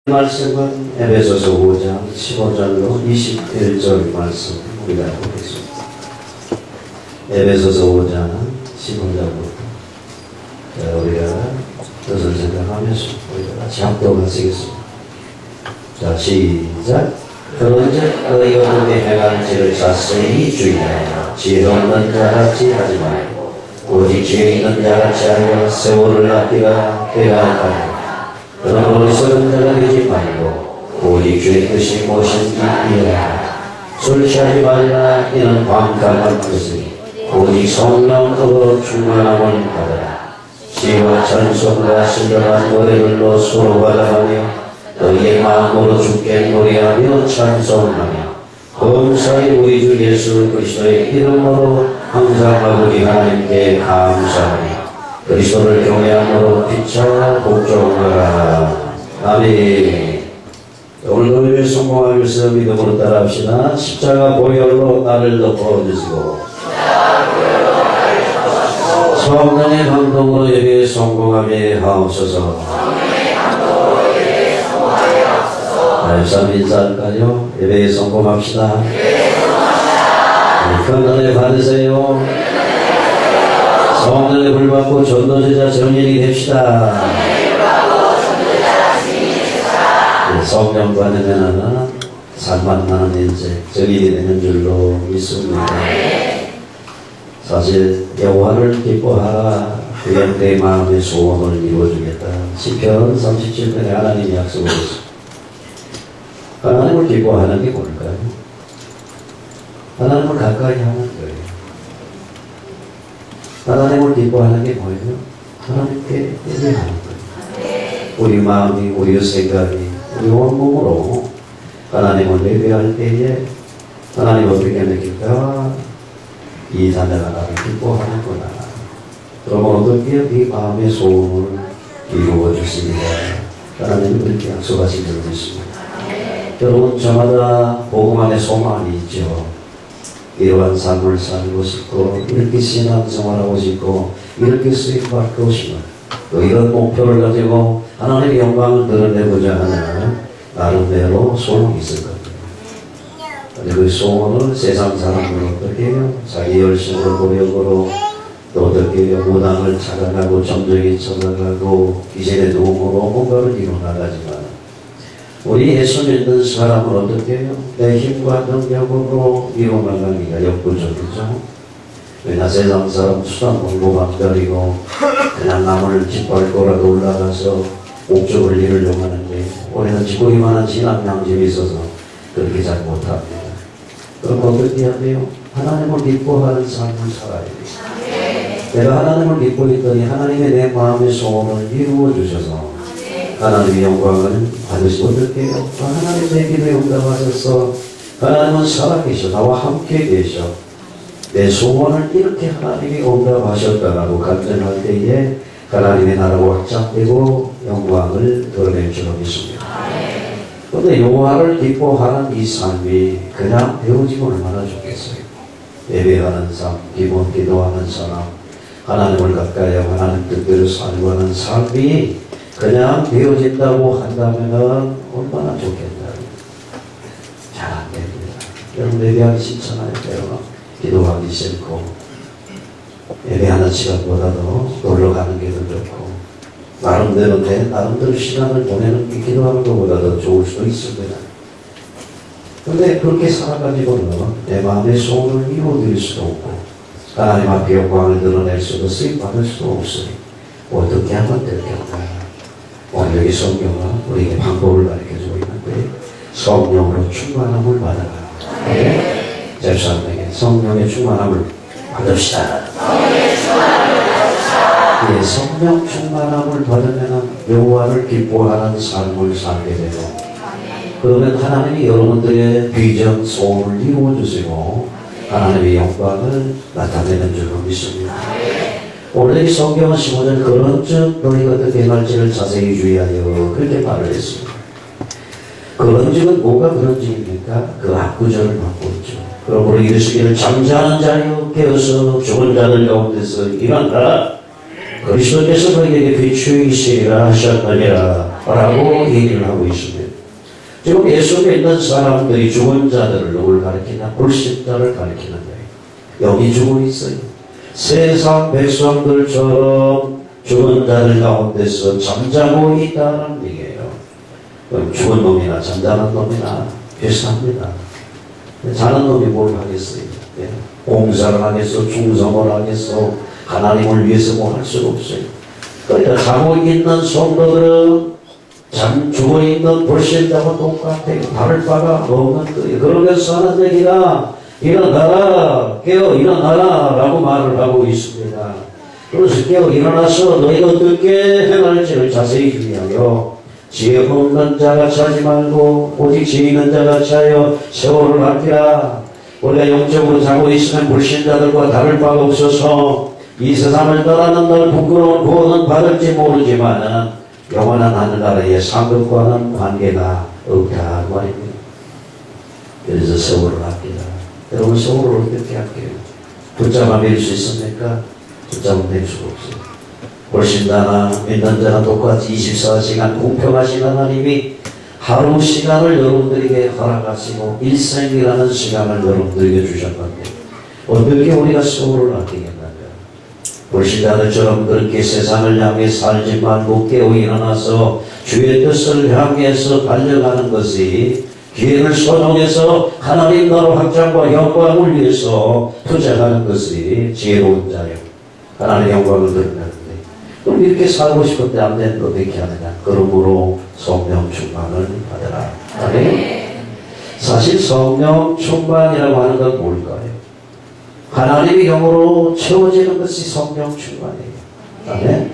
말씀은 에베소서 5장 15절로 21절 말씀 우리가 보겠습니다. 에베소서 5장 15절부터 우리가 뜻을 생각하면서 우리가 같이 합독하시겠습니다. 자, 시작. 그런즉 너희 어둠에 행한 죄를 자세히 주의하여 지혜 없는 자같이 하지 말고 오직 죄 있는 자같이 하여 세월을 납기가 되어갈까요. 그런 어리석은 자가 되지 말고 오직 주의 뜻이 무엇인지 이해하라. 술 취하지 말라. 이는 광감한 뜻이니 오직 성령으로 충만함을 받으라. 시와 찬송과 신령한 노래들로 서로 받아가며 너희의 마음으로 주께 노래하며 찬송하며 범사의 우리 주 예수 그리스도의 이름으로 항상 아버지 하나님께 감사하며 그리스도를 경외함으로 피차 복종하라. 아멘. 오늘도 예배 성공하면서 믿음으로 따라합시다. 십자가 보혈로 나를 덮어주시고 성령의 감동으로 예배에 성공하게 하옵소서. 말씀 인사할까요? 예배에 성공합시다. 큰 은혜 받으세요. 성령의 불 받고 전도제자 정인이 됩시다. 성령 받으면 살만 나는 인생 정인이 되는 줄로 믿습니다. 사실 여호와를 기뻐하라. 그의 내 마음의 소원을 이루어주겠다. 시편 37편에 하나님이 약속하셨습니다. 하나님을 기뻐하는 게 뭘까요? 하나님을 가까이 하는 거예요. 하나님을 기뻐하는 게 뭐예요? 하나님께 예배하는 거예요. 우리 마음이, 우리 생각이, 우리 온몸으로 하나님을 예배할 때에 하나님 어떻게 느낄까? 이 자녀가 나를 기뻐하는구나. 그러면 어떻게 네 마음의 소원을 이루어 주십니다. 하나님은 그렇게 약속하신 줄 믿습니다. 여러분, 저마다 복음 안에 소망이 있죠. 이러한 삶을 살고 싶고 이렇게 신앙생활하고 싶고 이렇게 수익받고 싶은 또 이런 목표를 가지고 하나님의 영광을 드러내고자 하는 나름대로 소원이 있을 겁니다. 그 소원을 세상 사람들은 어떻게 해요? 자기 열심으로 노력으로 또 어떻게 해요? 무당을 찾아가고 점쟁이 찾아가고 기생의 도움으로 뭔가를 이루어나가지만 우리 예수 믿는 사람은 어떻게 해요? 내 힘과 능력으로 이루어나가기가 역부족이죠. 왜냐 세상 사람 수단 공부만 가리고 그냥 나무를 짓밟고라도 올라가서 목적을 이루려고 하는데 우리는 지구이만한 신앙양심이 있어서 그렇게 잘 못합니다. 그럼 어떻게 해야 돼요? 하나님을 기뻐하는 삶을 살아야 돼요. 내가 하나님을 기뻐했더니 하나님의 내 마음의 소원을 이루어 주셔서 하나님의 영광을 받으시고 어떻게 해요? 하나님 내 기도에 응답하셔서 하나님은 살아계셔 나와 함께 계셔 내 소원을 이렇게 하나님이 응답하셨다라고 간증할 때에 하나님의 나라가 확장되고 영광을 드러낼 줄 믿습니다. 그런데 여호와를 기뻐하는 이 삶이 그냥 배워지면 얼마나 좋겠어요. 예배하는 삶, 기본 기도하는 사람, 하나님을 가까이 하고 하나님 뜻대로 살고 하는 삶이 그냥 되어진다고 한다면 얼마나 좋겠다. 잘 안 됩니다. 여러분 예배하기 싫잖아요. 여러분 기도하기 싫고 예배하는 시간보다도 놀러 가는 게 더 좋고 나름대로 나름대로 시간을 보내는 게 기도하는 것보다 더 좋을 수도 있습니다. 그런데 그렇게 살아가지고는 내 마음의 소원을 이루어드릴 수도 없고 하나님 앞에 영광을 드러낼 수도 수익받을 수도 없으니 어떻게 하면 될까? 오늘 여기 성경은 우리에게 방법을 가르쳐주고 있는데 성령으로 충만함을 받아라. 네. 제사장에게 성령의 충만함을 받읍시다. 예, 성령 충만함을 받으면 여호와를 기뻐하는 삶을 살게 되고 그러면 하나님이 여러분들의 비전 소원을 이루어주시고 하나님의 영광을 나타내는 줄로 믿습니다. 오늘 이 성경은 15절 그런즉 너희가 어떻게 행할지를 자세히 주의하여 그렇게 말을 했습니다. 그런즉은 뭐가 그런즉입니까? 그 앞구절을 받고 있죠. 그러므로 이르시기를 잠자는 자여 깨어서 죽은 자들 가운데서 일어나라. 그리스도께서 너희에게 비추이시리라 하셨느니라. 라고 얘기를 하고 있습니다. 지금 예수 믿는 사람들이 죽은 자들을 누굴 가리키냐? 불신자를 가리키는 거예요. 여기 죽어 있어요. 세상 백성들처럼 죽은 자들 가운데서 잠자고 있다는 얘기예요. 그럼 죽은 놈이나 잠자는 놈이나 비슷합니다. 자는 놈이 뭘 하겠어요? 공사를 하겠어? 충성을 하겠어? 하나님을 위해서 뭐 할 수가 없어요. 그러니까 자고 있는 성도들은 죽어있는 불신자와 똑같아요. 다를 바가 없는 거예요. 그러면서 하는 얘기가 일어나라, 깨어 일어나라 라고 말을 하고 있습니다. 그래서 깨어 일어나서 너희가 어떻게 행할지를 자세히 주의하여 지혜 없는 자같이 하지 말고 오직 지혜 있는 자같이 하여 세월을 아끼라. 우리가 영적으로 자고 있으면 불신자들과 다를 바가 없어서 이 세상을 떠나는 날 부끄러운 구원은 받을지 모르지만 영원한 하늘나라의 상급과는 관계가 없다 말입니다. 그래서 세월을 아끼라. 여러분 세월을 어떻게 아껴요? 붙잡아 밀 수 있습니까? 붙잡아 밀 수가 없어요. 불신자나 믿는 자나 똑같이 24시간 공평하신 하나님이 하루 시간을 여러분들에게 허락하시고 일생이라는 시간을 여러분들에게 주셨는데 어떻게 우리가 세월을 아끼겠나요? 불신자들처럼 그렇게 세상을 향해 살지 말고 깨어 일어나서 주의 뜻을 향해서 달려가는 것이 기회를 소중해서 하나님 나라 확장과 영광을 위해서 투자하는 것이 지혜로운 자요. 하나님의 영광을 드린다는데 그럼 이렇게 살고 싶은데 안 되는데 어떻게 하느냐? 그러므로 성령 충만을 받으라. 아멘. 사실 성령 충만이라고 하는 건 뭘까요? 하나님의 영으로 채워지는 것이 성령 충만이에요. 아멘.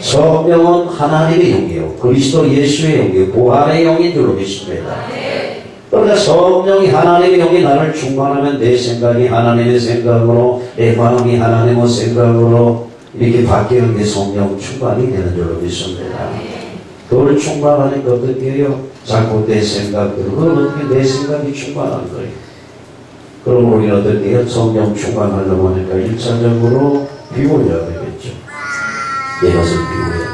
성령은 하나님의 영이요 그리스도 예수의 영이요 부활의 영인 줄로 믿습니다. 그러니까 성령이 하나님의 영이 나를 충만하면 내 생각이 하나님의 생각으로 내 마음이 하나님의 생각으로 이렇게 바뀌는 게 성령 충만이 되는 줄로 믿습니다. 그걸 충만하니까 어떻게 해요? 자꾸 내 생각대로 그럼 어떻게 내 생각이 충만한 거예요. 그럼 우리는 어떻게 해요? 성령 충만하려고 하니까 1차적으로 비워야 되겠죠. 내 것을 비워야 돼요.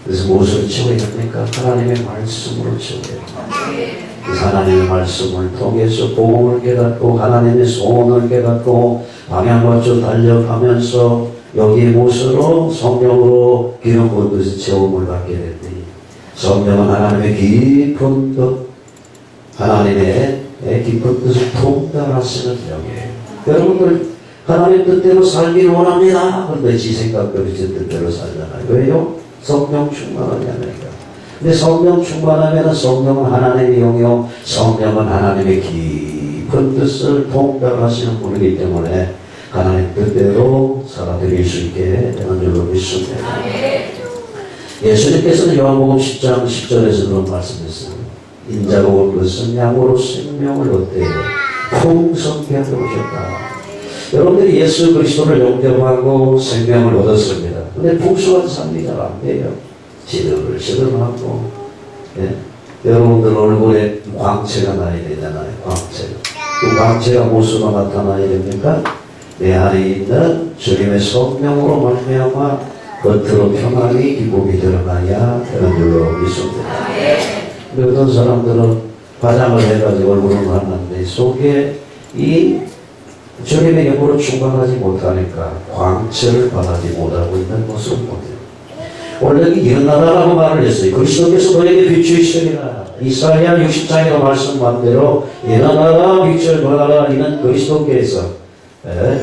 그래서 무엇을 채워야 됩니까? 하나님의 말씀으로 채워야 돼요. 하나님의 말씀을 통해서 복음을 깨닫고 하나님의 소원을 깨닫고 방향 맞춰 달려가면서 여기에 무엇으로 성령으로 기름 부은 것을 체험을 받게 되니 성령은 하나님의 깊은 뜻 하나님의 깊은 뜻을 통달하시는 영이에요. 여러분들 하나님의 뜻대로 살기를 원합니다. 그런데 지 생각대로 지 뜻대로 살잖아요. 왜요? 성령 충만하지 않으니까. 근데 성령 충만하면 성령은 하나님의 영이요 성령은 하나님의 깊은 뜻을 통달하시는 분이기 때문에 하나님 뜻대로 살아드릴 수 있게 되는 줄로 믿습니다. 예수님께서는 요한복음 10장 10절에서 그런 말씀했어요. 인자가 온 것은 양으로 생명을 얻되 풍성케 하러 오셨다. 여러분들이 예수 그리스도를 영접하고 생명을 얻었습니다. 근데 풍성한 삶이 잘 안 돼요. 시들시들하고 여러분들 얼굴에 광채가 나야 되잖아요. 광채가. 그 광채가 무엇으로 나타나야 됩니까? 내 안에 있는 주님의 성령으로 말미암아 겉으로 평안이 기쁨이 드러나야 되는 줄로 믿습니다. 어떤 사람들은 화장을 해가지고 얼굴을 만났는데 속에 이 주님의 영으로 충만하지 못하니까 광채를 받지 못하고 있는 모습을 보세요. 원래 일어나라라고 말을 했어요. 그리스도께서 너에게 비추시리라. 이사야 60장의 말씀한 대로 일어나라 빛을 발하라. 이는 그리스도께서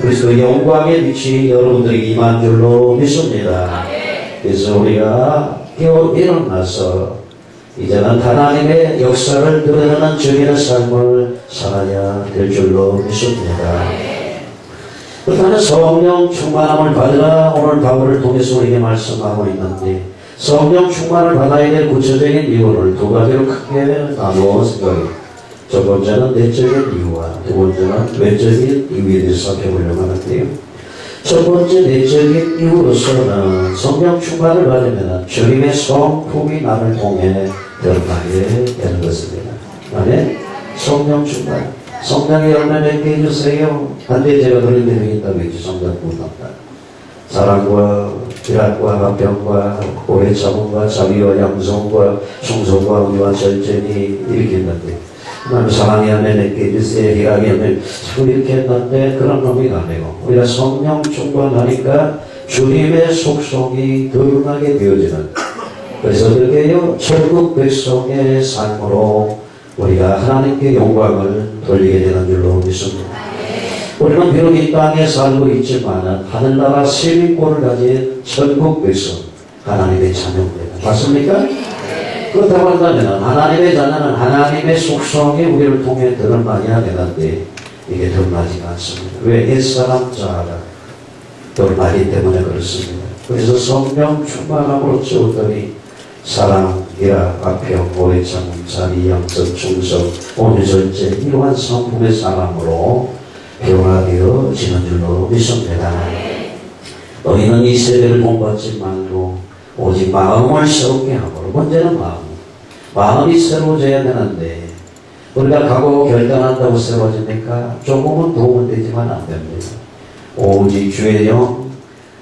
그리스도의 영광의 빛이 여러분들에게 임한 줄로 믿습니다. 그래서 우리가 깨어 일어나서 이제는 하나님의 역사를 드러내는 주님의 삶을 살아야 될 줄로 믿습니다. 그렇다면 성령 충만함을 받으라 오늘 바울을 통해서 우리에게 말씀하고 있는데 성령 충만을 받아야 될 구체적인 이유를 두 가지로 크게 나누어 생각해요. 첫 번째는 내적인 이유와 두 번째는 외적인 이유에 대해서 살펴보려고 하는데요. 첫 번째 내적인 이유로서는 성령 충만을 받으면 주님의 성품이 나를 통해 드러나게 되는 것입니다. 아멘. 성령 충만. 성령의 열매 맺게 해주세요. 한때 제가 그런 데가 있다고 했죠. 성령 분답다. 사랑과 희락과 화평과 오해 참음과 자비와 양성과 충성과 의와 절제니 일으켰는데 하나님 사랑이 하면 내게 주세요. 희락이 하면 자꾸 이렇게 했는데 그런 놈이 아니고 우리가 성령 충만하니까 주님의 속성이 드러나게 되어지는, 그래서 그렇게요 천국 백성의 삶으로 우리가 하나님께 영광을 돌리게 되는 줄로 믿습니다. 우리는 비록 이 땅에 살고 있지만 하늘나라 시민권을 가진 천국 백성, 하나님의 자녀입니다. 맞습니까? 그렇다고 한다면 하나님의 자녀는 하나님의 속성이 우리를 통해 드러나야 되는데 이게 드러나지가 않습니다. 왜? 옛사람 자아가 드러나기 때문에 그렇습니다. 그래서 성령 충만함으로 채웠더니 사랑, 희락, 화평, 오래 참음, 자비, 양선, 충성, 온유, 절제 이러한 성품의 사람으로 변화되어지는 줄로 믿습니다. 너희는 이 세대를 본받지 말고 오직 마음을 새롭게 하고, 번째는 마음이 새로워져야 되는데 우리가 각오 결단한다고 새로워집니까? 조금은 도움은 되지만 안 됩니다. 오직 주의 영,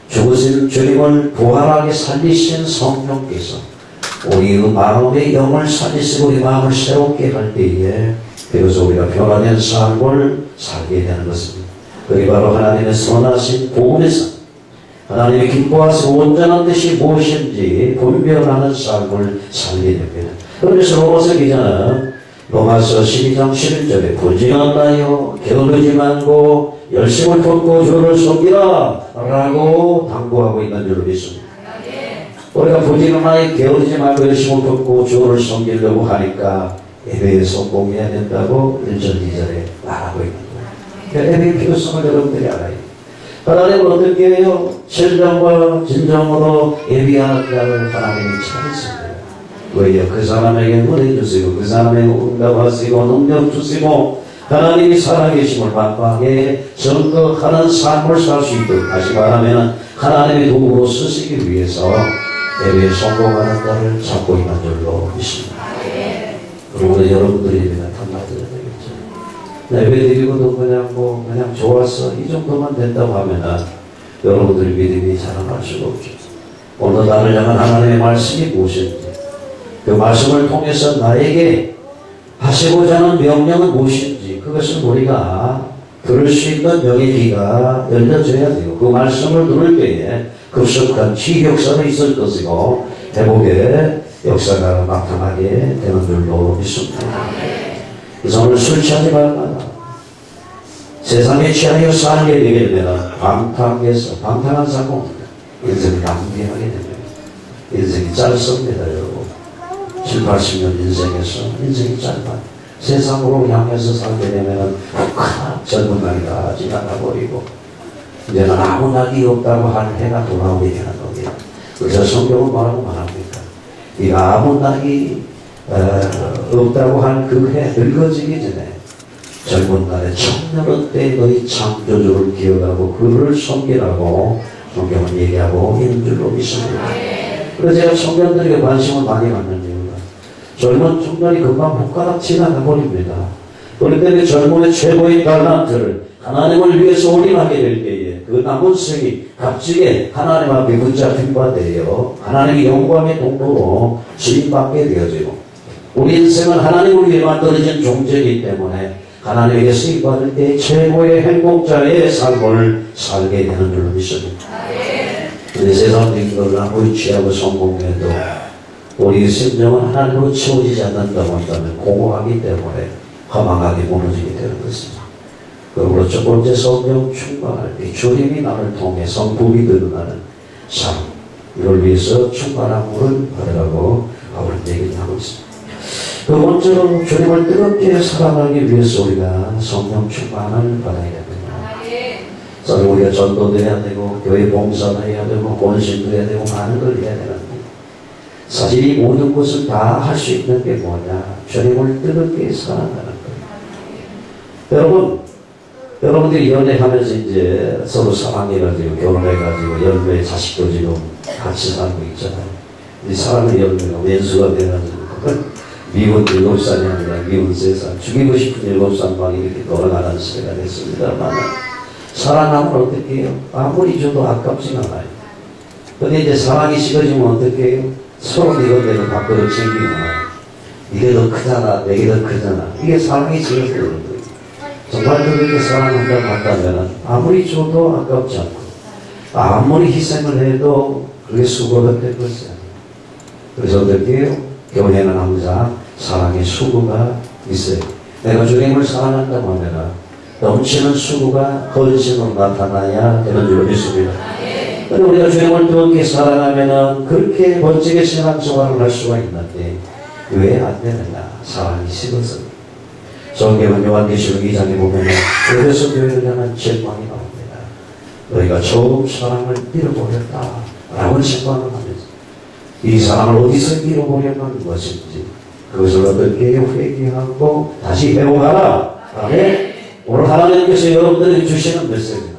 죽으신 주님을 부활하게 살리신 성령께서 우리의 마음의 영을 살리시고 우리 마음을 새롭게 할 때에 비로소 우리가 변화된 삶을 살게 되는 것입니다. 그게 바로 하나님의 선하신 복음의 삶, 하나님의 기뻐하시고 온전한 뜻이 무엇인지 분별하는 삶을 살게 됩니다. 그래서 로마서 기자는 로마서 12장 11절에 부지런하여 게으르지 말고 열심을 쏟고 주를 섬기라 라고 당부하고 있는 줄로 믿습니다. 우리가 부지런하게 게으르지 말고 열심을 쏟고 주를 섬기려고 하니까 예배에 성공해야 된다고 1절 2절에 말하고 있는 거예요. 예배의 필요성을 여러분들이 알아요. 하나님은 어떻게 해요? 진정과 진정으로 예비하는 자를 하나님이 찾으십니다. 왜요? 그 사람에게 은혜 주시고 그 사람에게 응답하시고 능력 주시고 하나님이 살아계심을 만방에 증거하는 삶을 살 수 있도록, 다시 말하면 하나님의 도구로 쓰시기 위해서 예배에 성공하는 자를 찾고 있는 줄로 믿습니다. 그리고 여러분들이 예배가 탐나드려야 되겠죠. 예배 드리고도 그냥 좋았어 이 정도만 된다고 하면은 여러분들이 믿음이 자라날 수가 없죠. 오늘 나를 향한 하나님의 말씀이 무엇인지, 그 말씀을 통해서 나에게 하시고자 하는 명령은 무엇인지, 그것을 우리가 들을 수 있는 명의 귀가 열려져야 돼요. 그 말씀을 들을 때에 급속한 치유역사가 있을 것이고 회복의 역사가 나타나게 되는 줄로 믿습니다. 그래서 오늘 술 취하지 말라. 세상에 취하여 살게 되게 되면 방탕한 사고입니다. 인생을 낭비하게 됩니다. 인생이 짧습니다, 여러분. 7, 80년 인생에서 인생이 짧아요. 세상으로 향해서 살게 되면 젊은 날이 다 지나가버리고 이제는 아무 낙이 없다고 할 해가 돌아오게 되는 겁니다. 그래서 성경은 뭐라고 말합니까? 이 아무 낙이 없다고 한 그 해 늙어지기 전에 젊은 날에 청년의 때 너희 창조주를 기억하고 그를 섬기라고 성경은 얘기하고 있는 줄로 믿습니다. 그래서 제가 청년들에게 관심을 많이 갖는 이유가 젊은 청년이 금방 붓가락 지나가 버립니다. 그렇기 때문에 젊은의 최고의 달란트를 하나님을 위해서 올인하게 될 때에 그 남은 생이 값지게 하나님 앞에 붙잡힌 바 되어 하나님의 영광의 동로로 지임받게 되어지고, 우리 인생은 하나님을 위해 만들어진 존재이기 때문에 하나님에게 쓰임받을 때 최고의 행복자의 삶을 살게 되는 줄로 믿습니다. 근데 세상적인 것을 아무리 취하고 성공해도 우리 심정은 하나님으로 채워지지 않는다고 한다면 공허하기 때문에 허망하게 무너지게 되는 것입니다. 그러므로 첫 번째 성령 충만할 때 주님이 나를 통해 성품이 드러나는 삶, 이걸 위해서 충만함을 받으라고 바울은 얘기를 하고 있습니다. 두 번째로 주님을 뜨겁게 사랑하기 위해서 우리가 성령 충만을 받아야 됩니다. 그래서 우리가 전도도 해야 되고 교회 봉사도 해야 되고 권신도 해야 되고 많은 걸 해야 되는데 사실 이 모든 것을 다 할 수 있는 게 뭐냐? 주님을 뜨겁게 사랑하는 거예요. 여러분들이 연애하면서 이제 서로 사랑해가지고 결혼해가지고 열매 자식도 지금 같이 살고 있잖아요. 이 사랑의 열매가 왼수가 돼가지고 미운 7살이 아니라 미운 3살, 죽이고 싶은 7살만 이렇게 돌아가는 시대가 됐습니다만 사랑하면 어떻게 해요? 아무리 줘도 아깝지가 않아요. 근데 이제 사랑이 식어지면 어떻게 해요? 서로 이것대로 밖으로 챙기거나 이게 더 크잖아, 내게 더 크잖아. 이게 사랑이 식어서 그런 거예요. 정말 그렇게 사랑한다고 한다면 아무리 줘도 아깝지 않고 아무리 희생을 해도 그게 수고가 될 것이 아니에요. 그래서 어떻게 해요? 교회는 항상 사랑의 수고가 있어요. 내가 주님을 사랑한다고 하면 넘치는 수고가 헌신으로 나타나야 되는 줄 믿습니다. 그런데 우리가 주님을 그렇게 사랑하면 그렇게 멋지게 신앙생활을 할 수가 있는데 왜 안 되느냐? 사랑이 식어서. 성경은 요한계시록 2장에 보면 그래서 교회를 향한 책망이 나옵니다. 너희가 처음 사랑을 잃어버렸다 라고 책망을 하면서 이 사랑을 어디서 잃어버렸는 것인지 그것을 어떻게 회개하고 다시 회복하라. 아멘. 오늘 하나님께서 여러분들에게 주시는 메시지는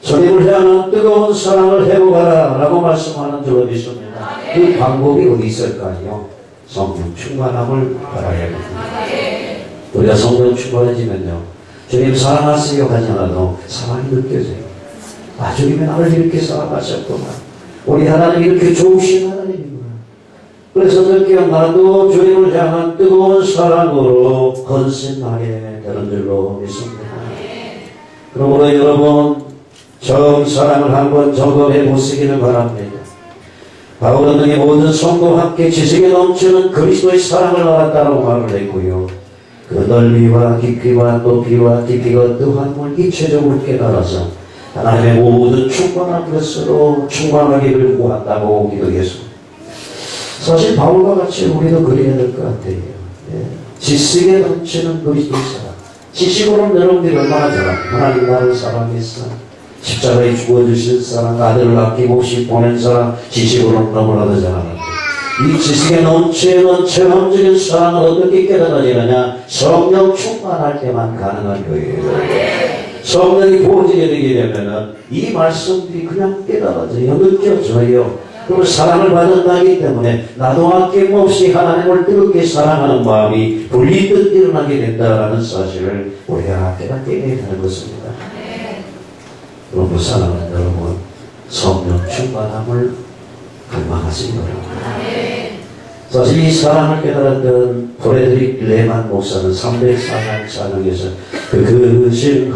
주님을 향한 뜨거운 사랑을 회복하라 라고 말씀하는 줄로 믿습니다. 그 방법이 어디 있을까요? 성령 충만함을 받아야겠습니다. 우리가 성령 충만해지면요 주님 사랑하세요 하지 않아도 사랑이 느껴져요. 아, 주님이 나를 이렇게 사랑하셨구나. 우리 하나님 이렇게 좋으신 하나님이구나. 그래서 어떻게 나도 주님을 향한 뜨거운 사랑으로 헌신하게 되는 줄로 믿습니다. 그러므로 여러분 처음 사랑을 한번 점검해 보시기를 바랍니다. 바울은 등의 모든 성도와 함께 지식에 넘치는 그리스도의 사랑을 알았다고 말을 했고요. 그 넓이와 깊이와 높이와 깊이가 또한 입체적으로 깨달아서 하나님의 모든 충만한 것으로 충만하기를 구한다고 기도했습니다. 사실 바울과 같이 우리도 그래야 될 것 같아요. 지식에 넘치는 그리스도의 사랑. 지식으로는 여러분들이 얼마나 잘합니까? 하나님 나를 사랑했어. 십자가에 죽어주신 사랑, 아들을 아낌없이 보낸 사랑, 지식으로는 너무나도 잘하는데 이 지식에 넘치는 체험적인 사랑을 어떻게 깨달아지느냐? 성령 충만할 때만 가능한 거예요. 성령이 부어지게 되게 되면은 이 말씀들이 그냥 깨달아져요. 느껴져요. 그리고 사랑을 받는다기 때문에 나도 아낌없이 하나님을 뜨겁게 사랑하는 마음이 불리듯 일어나게 된다는 사실을 우리가 깨닫게 되는 것입니다. 여러분 사랑하는 여러분 성령 충만함을 갈망하시기 바랍니다. 사실 이 사랑을 깨달았던 프레드릭 레만 목사는 304장 찬양에서 그신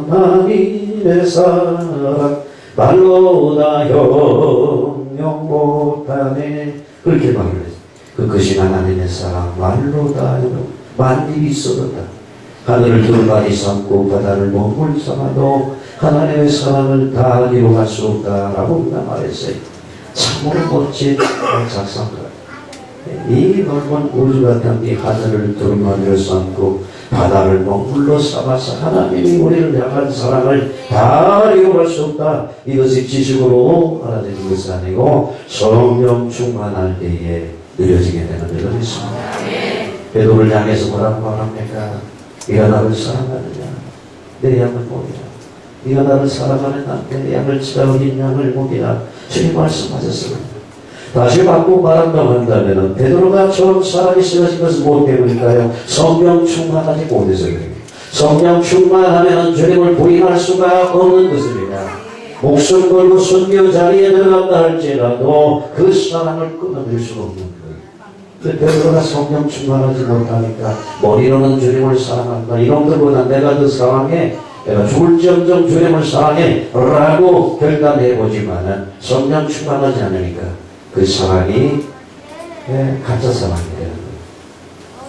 하나님의 사랑 말로 다 형용 못하네 그렇게 말을 했어요. 그신 하나님의 사랑 말로 다 형용 만일이 있어도다 하늘을 두루마리 삼고 바다를 몸을 삼아도 하나님의 사랑을 다 이루어갈 수 없다라고 말했어요. 참으로 멋진 작성가. 이 넓은 우주 같은 이 하늘을 두루마리로 삼고 바다를 먹물로 삼아서 하나님이 우리를 향한 사랑을 다 이루어갈 수 없다. 이것이 지식으로 알아지는 것이 아니고 성령 충만할 때에 느려지게 되는 일을 있습니다. 베드로를 향해서 뭐라고 말합니까? 네가 나를 사랑하느냐? 내 양을 먹이라. 네가 나를 사랑하느냐? 내 양을 치다 어린 양을 먹이라. 주님 말씀하셨습니다. 다시 바꾸고 말한다고 한다면 베드로가 처음 사랑이 쓰러진 것은 무엇 때문일까요? 성령 충만하지 못해서 그래요. 성령 충만하면 주님을 부인할 수가 없는 것입니다. 목숨 걸고 순교 자리에 들어간다 할지라도 그 사랑을 끊어낼 수가 없는 거예요. 베드로가 성령 충만하지 못하니까 머리로는 주님을 사랑한다 이런 것보다 내가 더 사랑해 내가 죽을지언정 주님을 사랑해 라고 결단해보지만은 성령 충만하지 않으니까 그 사랑이 가짜 사랑이 되는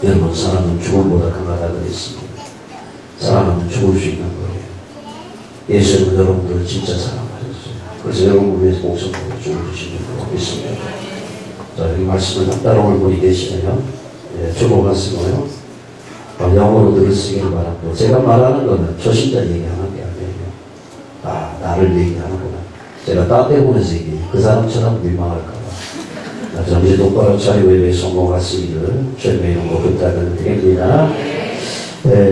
거예요. 여러분 사랑은 죽음보다 강하다 그랬습니다. 사랑은 죽을 수 있는 거예요. 예수님은 여러분들을 진짜 사랑하셨어요. 그래서 여러분을 위해서 목숨 걸고 죽어주신 줄로 믿습니다. 자, 이 말씀을 따라올 분이 계시네요. 주보 말씀을요. 영어로 들으시기를 바랍니다. 제가 말하는 거는 초신자 얘기하는 게 아니에요. 아, 나를 얘기하는구나. 제가 딴 데 보면서 얘기해요. 그 사람처럼 민망할까봐. 정신 똑바로 차리고 예배에 성공하시기를 주님의 이름으로 부탁드립니다.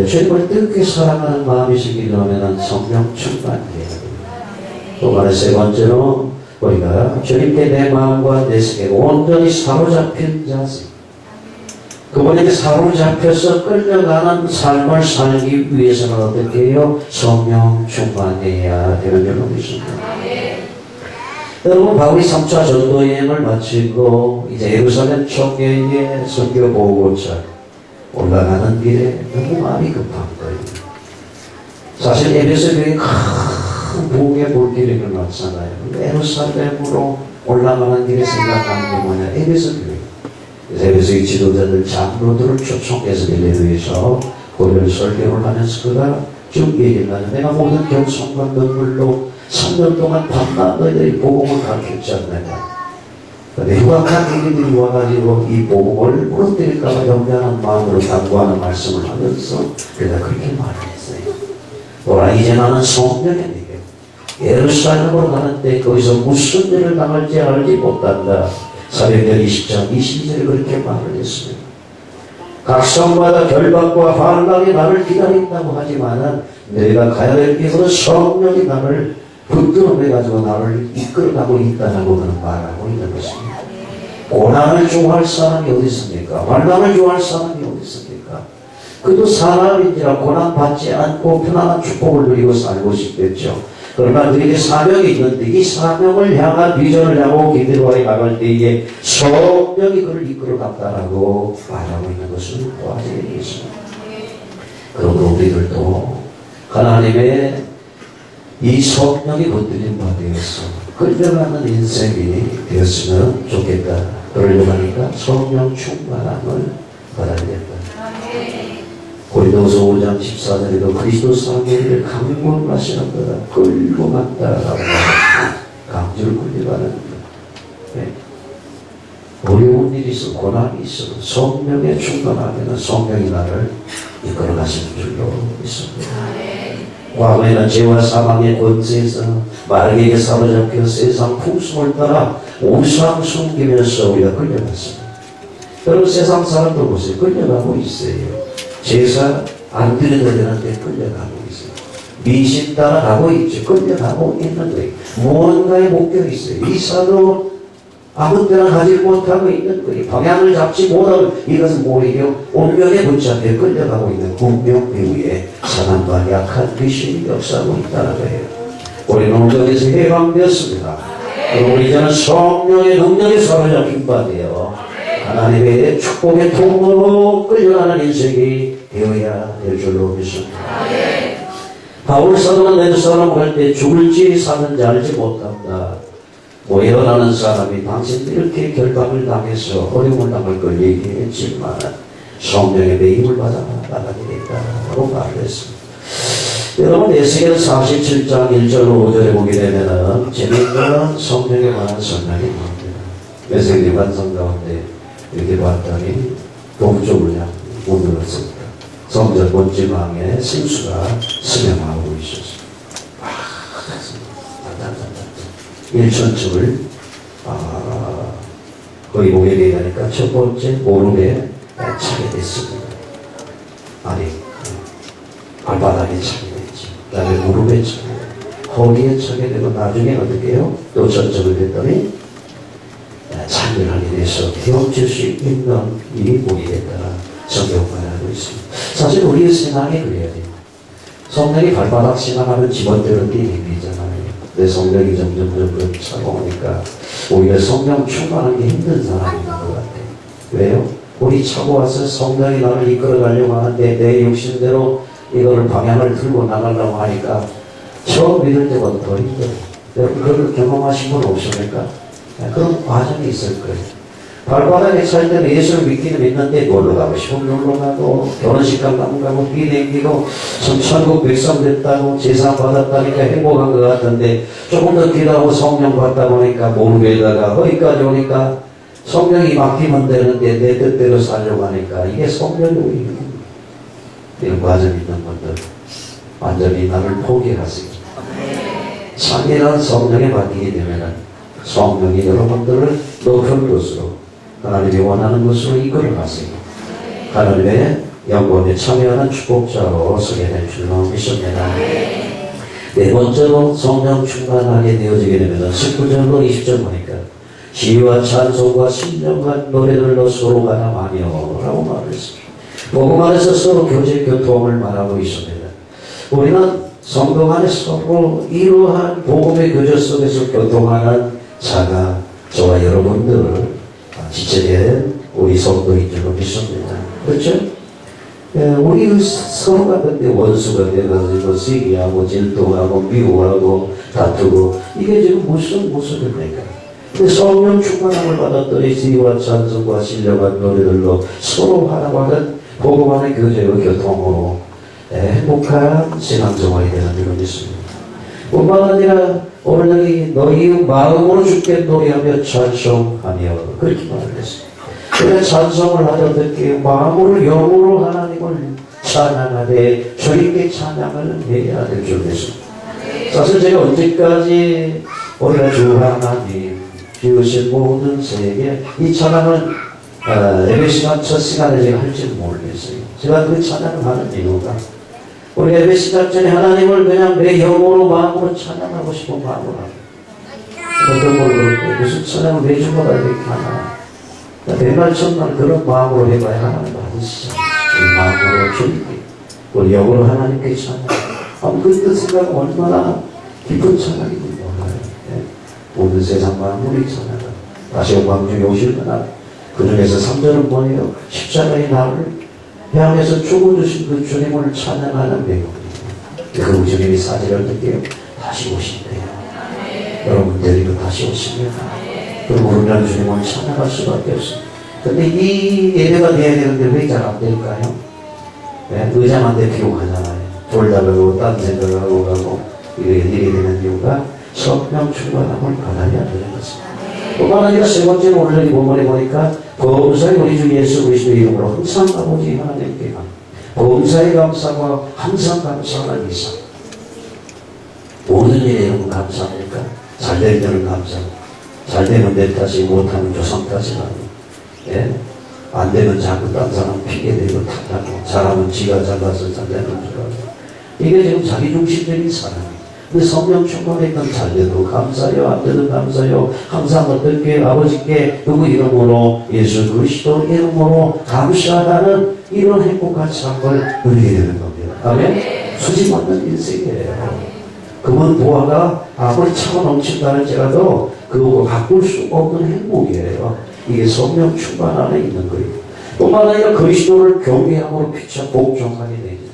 주님을 뜨겁게 사랑하는 마음이시기를 성령 충만해야 됩니다. 또 말해 세 번째로 우리가 주님께 내 마음과 내 생애가 온전히 사로잡힌 자세. 그분에게 사로잡혀서 끌려가는 삶을 살기 위해서는 어떻게 해요? 성령 충만해야 되는 줄로 믿습니다. 여러분, 바울이 3차 전도 여행을 마치고 이제 예루살렘 총회에 선교 보고차 올라가는 길에 너무 마음이 급한 거예요. 사실 에베소 교회에 큰 부흥의 불길이 일어났잖아요. 예루살렘으로 올라가는 길에 생각하는 게 뭐냐? 에베소 교회. 그래서 에베소의 지도자들, 장로들을 초청해서 엘레도에서 고별 설교를 하면서 그가 쭉 얘기를 하는, 내가 모든 경성과 눈물로 3년 동안 밤낮 너희들이 복음을 가르쳤지 않느냐. 내후각한 일들이 와가지고 이 복음을 무너뜨릴까봐 염려하는 마음으로 당부하는 말씀을 하면서 그가 그렇게 말을 했어요. 보라, 이제 나는 성령의 예루살렘으로 가는데 거기서 무슨 일을 당할지 알지 못한다. 사도행전 20장 22절에 그렇게 말을 했습니다. 각 성마다 결박과 환란이 나를 기다린다고 하지만은 내가 가야 될 길은 성령이 나를 붙들어내가지고 나를 이끌어가고 있다라고 그는 말하고 있는 것입니다. 고난을 좋아할 사람이 어디 있습니까? 환란을 좋아할 사람이 어디 있습니까? 그도 사람인지라 고난 받지 않고 편안한 축복을 누리고 살고 싶겠죠. 그러나 그에게 사명이 있는데 이 사명을 향한 비전을 하고 기대로에 나갈 때에 성령이 그를 이끌어간다라고 말하고 있는 것을 보아지게 되겠습니다. 그러므로 우리들도 하나님의 이 성령이 건드린 바 되어서 끌려가는 인생이 되었으면 좋겠다. 그러려고 하니까 성령 충만함을 받아야 된다. 고린도서 5장 14절에도 그리스도 사랑의 강권하시는 거다. 끌고 간다라고 강제로 끌려가는 것. 네. 어려운 일이 있어, 고난이 있어, 성령에 충만하면 성령이 나를 이끌어가시는 줄로 있습니다. 과거에는 죄와 사망의 권세에서 마귀에게 사로잡혀 세상 풍속을 따라 우상 숨기면서 우리가 끌려갔습니다. 여러분, 세상 사람들 보세요. 끌려가고 있어요. 제사 안 드려야 되는데 끌려가고 있어요. 미신 따라가고 있죠. 끌려가고 있는 거예요. 무언가에 목격이 있어요. 이사도 아무 때나 가지 못하고 있는 거예요. 방향을 잡지 못하고 이것은 오히려 운명에 붙잡혀 끌려가고 있는 운명 배후에 사단과 약한 귀신이 역사하고 있다는 거예요. 우리는 운명에서 해방되었습니다. 그리고 우리 이제는 성령의 능력에 사로잡힌 바 되어 하나님의 축복의 통로로 끌려가는 인생이 되어야 될 줄로 믿습니다. 바울 사도는 예루살렘 갈 때 죽을지 사는지 알지 못한다. 일어나는 사람이 당신도 이렇게 결박을 당해서 어려움을 당할 걸 얘기했지만 성령의 매임을 받아 나가게 됐다고 말을 했습니다. 여러분, 에스겔 47장 1절로 5절에 보게 되면은 재미있는 성령에 관한 설명이 나옵니다. 에스겔 관성 가운데 이렇게 봤더니 동쪽을 향해 문을 었습니다. 성전 본지방에 생수가 스며나오고 있었습니다. 일천층을 거기 보게 되니까 첫 번째 무릎에 차게 됐습니다. 아니, 발바닥에 차게 됐죠. 그 다음에 무릎에 차게 되고 허리에 차게 되고 나중에 어떻게 해요? 또 전적을 됐더니 참여하게 돼서 헤엄칠 수 있는 일이 보게 됐다. 성경만 하고 있습니다. 사실 우리의 신앙이 그래야 돼요. 성령이 발바닥 신앙하면 집어들은 게 힘이잖아요. 내 성령이 점점 차가우니까 오히려 성령 충만한 게 힘든 사람인 것 같아요. 왜요? 우리 차고 와서 성령이 나를 이끌어가려고 하는데 내 욕심대로 이거를 방향을 들고 나가려고 하니까 처음 믿을 때보다 더 힘들어요. 여러분, 그걸 경험하신 분 없습니까? 그런 과정이 있을 거예요. 발바닥에 찰 때는 예수를 믿기는 믿는데 놀러 가고 싶으면 놀러 가고 결혼식 가고 비행기고 천국 백성 됐다고 제사 받았다니까 행복한 것 같은데 조금 더 기도하고 성령 받다 보니까 무릎에다가 허리까지 오니까 성령이 맡기면 되는데 내 뜻대로 살려고 하니까 이게 성령이 우리 이런 과정이 있는 분들 완전히 나를 포기하세요. 참이란 성령에 맡기게 되면 성령이 여러분들을 높은 곳으로 하나님이 원하는 것으로 이끌어가세요. 하나님의 영광에 참여하는 축복자로 서게 될 줄로 믿습니다. 네 번째로 성령 충만하게 되어지게 되면 19절로 20절 보니까 시와 찬송과 신령한 노래들로 서로 가담하며 라고 말을 했습니다. 복음 안에서 서로 교제 교통을 말하고 있습니다. 우리는 성도 안에 서로 이러한 복음의 교제 속에서 교통하는 자가 저와 여러분들을 지체된 우리 성도인 줄 믿습니다. 그렇죠? 우리 서로가 근데 원수가 돼가지고 시기하고 질투하고 미워하고 다투고 이게 지금 무슨 모습입니까? 근데 성령 충만함을 받았더니 지혜와 찬송과 신령한 노래들로 서로 하나와는 복음하는 교제의 교통으로 행복한 신앙생활이 되는 줄 믿습니다. 뿐만 아니라 오늘 여기 너희 마음으로 주께 노래하며 찬송하며 그렇게 말을 했습니다. 그래 찬송을 하려듣게 마음으로 영으로 하나님을 찬양하되 주님께 찬양을 해야 될 줄 믿습니다. 사실 제가 언제까지 우리가 주 하나님 지으신 모든 세계 이 찬양을 예배 시간 첫 시간에 제가 할지는 모르겠어요. 제가 그 찬양을 하는 이유가 우리 예배 시작 전에 하나님을 그냥 내 영으로 마음으로 찬양하고 싶은 마음으로 어떤 걸 그렇고 무슨 찬양을 매주마다 이렇게 하나 맨날 첫날 그런 마음으로 해봐야 하나님 받으시죠. 이 마음으로 주님께 우리 영으로 하나님께 찬양 그 생각은 얼마나 깊은 찬양인지 몰라요. 모든 세상 만물이 찬양을 다시 영광중에 오실 그날 그 중에서 3절은 뭐예요? 십자가의 나를 향해서 죽어주신 그 주님을 찬양하는 배경입니다. 그 주님이 사제를 듣게요. 다시 오신대요. 여러분 데리고 다시 오시면 그 오늘날 주님을 찬양할 수밖에 없습니다. 근데 이 예배가 돼야 되는데 왜 잘 안 될까요? 의장한테 필요하잖아요. 졸다가고 딴 생각하고 가고 이렇게 되는 이유가 성령 충만함을 받아야 되는 것입니다. 뿐만 아니라 세 번째는 오늘 여기 본문에 보니까 범사에 우리 주 예수 그리스도 이름으로 항상 아버지 하나님께 범사에 감사와 항상 감사하는 이상 모든 일에 너무 감사합니까? 잘될 때는 감사하고 잘되면 내 탓이 못하면 조상 탓이 나고 안 되면 자꾸 딴 사람 핑계대고 탓하고 잘하면 지가 잘나서 잘되는 줄 알고 이게 지금 자기중심적인 사람이에요. 그 성령 충만했던 잘돼도 감사해요. 안 돼도 감사해요. 항상 어떻게 아버지께 누구 이름으로 예수 그리스도 이름으로 감사하는 이런 행복한 삶을 누리게 되는 겁니다. 아멘? 수지 맞는 인생이에요. 그건 보아가 아무리 차고 넘친다 할지라도 그거 바꿀 수 없는 행복이에요. 이게 성령 충만 안에 있는 거예요. 뿐만 아니라 그리스도를 경외함으로 피차 복종하게 되죠.